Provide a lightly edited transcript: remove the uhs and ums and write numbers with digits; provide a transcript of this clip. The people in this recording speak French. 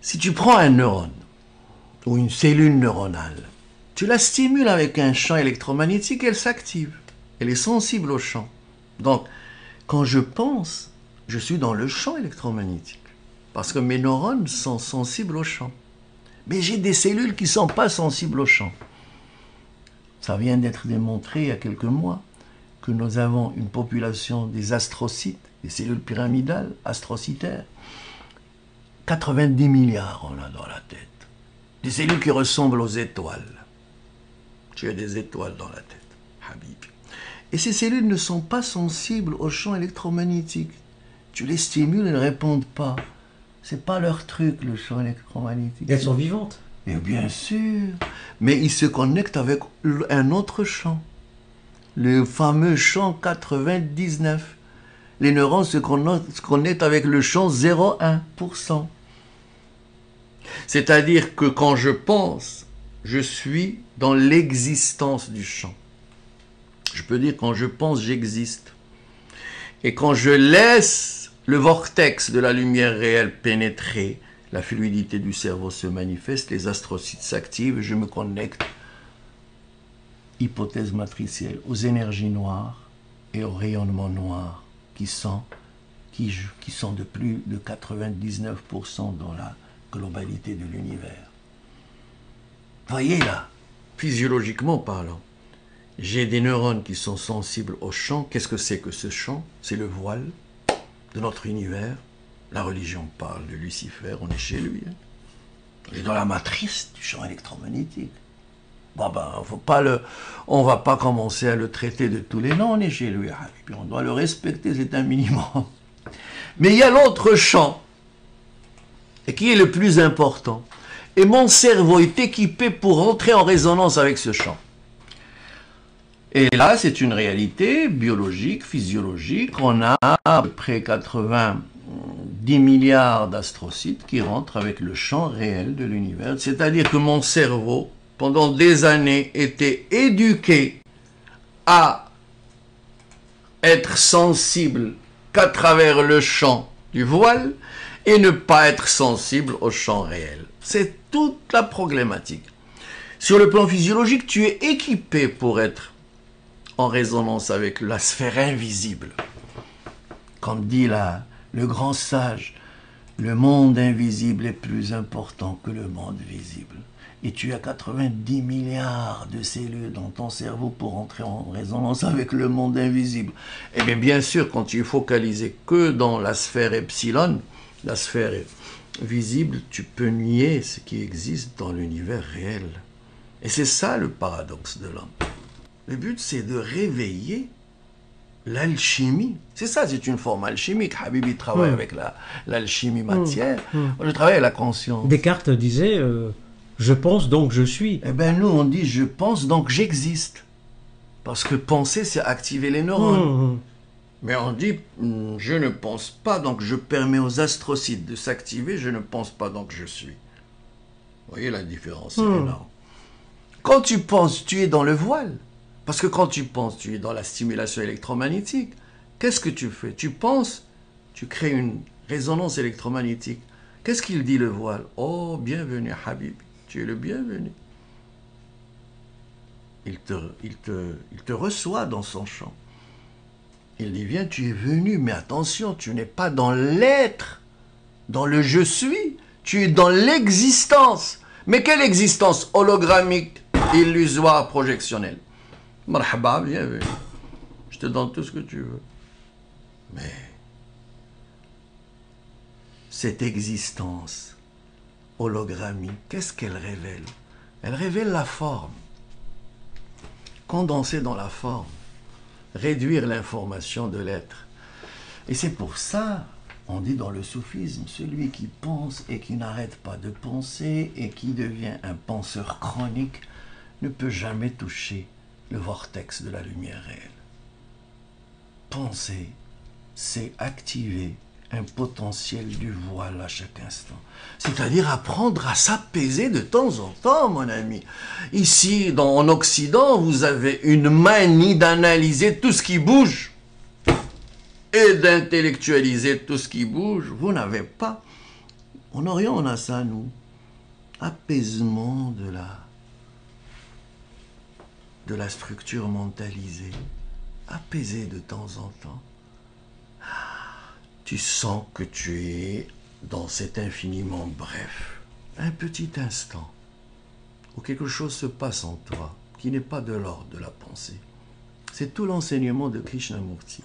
Si tu prends un neurone ou une cellule neuronale, tu la stimules avec un champ électromagnétique, elle s'active. Elle est sensible au champ. Donc, quand je pense, je suis dans le champ électromagnétique. Parce que mes neurones sont sensibles au champ. Mais j'ai des cellules qui ne sont pas sensibles au champ. Ça vient d'être démontré il y a quelques mois que nous avons une population des astrocytes, des cellules pyramidales astrocytaires. 90 milliards on a dans la tête. Des cellules qui ressemblent aux étoiles. Tu as des étoiles dans la tête, Habib. Et ces cellules ne sont pas sensibles au champ électromagnétique. Tu les stimules, elles ne répondent pas. C'est pas leur truc, le champ électromagnétique. Elles sont vivantes. Et bien sûr. Mais ils se connectent avec un autre champ. Le fameux champ 99. Les neurones se connectent avec le champ 0,1%. C'est-à-dire que quand je pense, je suis dans l'existence du champ. Je peux dire quand je pense, j'existe. Et quand je laisse le vortex de la lumière réelle pénétrer, la fluidité du cerveau se manifeste, les astrocytes s'activent, je me connecte, hypothèse matricielle, aux énergies noires et au rayonnement noir qui sont de plus de 99% dans la globalité de l'univers. Voyez là, physiologiquement parlant, j'ai des neurones qui sont sensibles au champ. Qu'est-ce que c'est que ce champ? C'est le voile de notre univers. La religion parle de Lucifer, on est chez lui. On est dans la matrice du champ électromagnétique. On ne va pas commencer à le traiter de tous les noms, on est chez lui. Et puis on doit le respecter, c'est un minimum. Mais il y a l'autre champ, et qui est le plus important. Et mon cerveau est équipé pour entrer en résonance avec ce champ. Et là, c'est une réalité biologique, physiologique. On a à peu près 90 milliards d'astrocytes qui rentrent avec le champ réel de l'univers. C'est-à-dire que mon cerveau, pendant des années, était éduqué à être sensible qu'à travers le champ du voile et ne pas être sensible au champ réel. C'est toute la problématique. Sur le plan physiologique, tu es équipé pour être en résonance avec la sphère invisible. Comme dit le grand sage, le monde invisible est plus important que le monde visible. Et tu as 90 milliards de cellules dans ton cerveau pour entrer en résonance avec le monde invisible. Et bien sûr, quand tu es focalisé que dans la sphère epsilon, la sphère visible, tu peux nier ce qui existe dans l'univers réel. Et c'est ça le paradoxe de l'homme. Le but, c'est de réveiller l'alchimie. C'est ça, c'est une forme alchimique. Habibi travaille avec l'alchimie matière. Moi, je travaille avec la conscience. Descartes disait je pense donc je suis. Eh bien, nous, on dit je pense donc j'existe. Parce que penser, c'est activer les neurones. Mais on dit je ne pense pas, donc je permets aux astrocytes de s'activer, je ne pense pas, donc je suis. Vous voyez la différence, c'est énorme. Quand tu penses, tu es dans le voile. Parce que quand tu penses, tu es dans la stimulation électromagnétique. Qu'est-ce que tu fais? Tu penses, tu crées une résonance électromagnétique. Qu'est-ce qu'il dit le voile? Oh, bienvenue Habib, tu es le bienvenu. Il te reçoit dans son champ. Il dit, viens, tu es venu, mais attention, tu n'es pas dans l'être, dans le je suis, tu es dans l'existence. Mais quelle existence? Hologrammique, illusoire, projectionnelle. Marhaba, bienvenue. Je te donne tout ce que tu veux. Mais cette existence hologrammique, qu'est-ce qu'elle révèle? Elle révèle la forme. Condenser dans la forme. Réduire l'information de l'être. Et c'est pour ça, on dit dans le soufisme, celui qui pense et qui n'arrête pas de penser et qui devient un penseur chronique ne peut jamais toucher le vortex de la lumière réelle. Penser, c'est activer un potentiel du voile à chaque instant. C'est-à-dire apprendre à s'apaiser de temps en temps, mon ami. Ici, en Occident, vous avez une manie d'analyser tout ce qui bouge et d'intellectualiser tout ce qui bouge. Vous n'avez pas En Orient, on a ça, nous. Apaisement de la structure mentalisée. Apaisé de temps en temps. Tu sens que tu es dans cet infiniment bref. Un petit instant où quelque chose se passe en toi qui n'est pas de l'ordre de la pensée. C'est tout l'enseignement de Krishnamurti.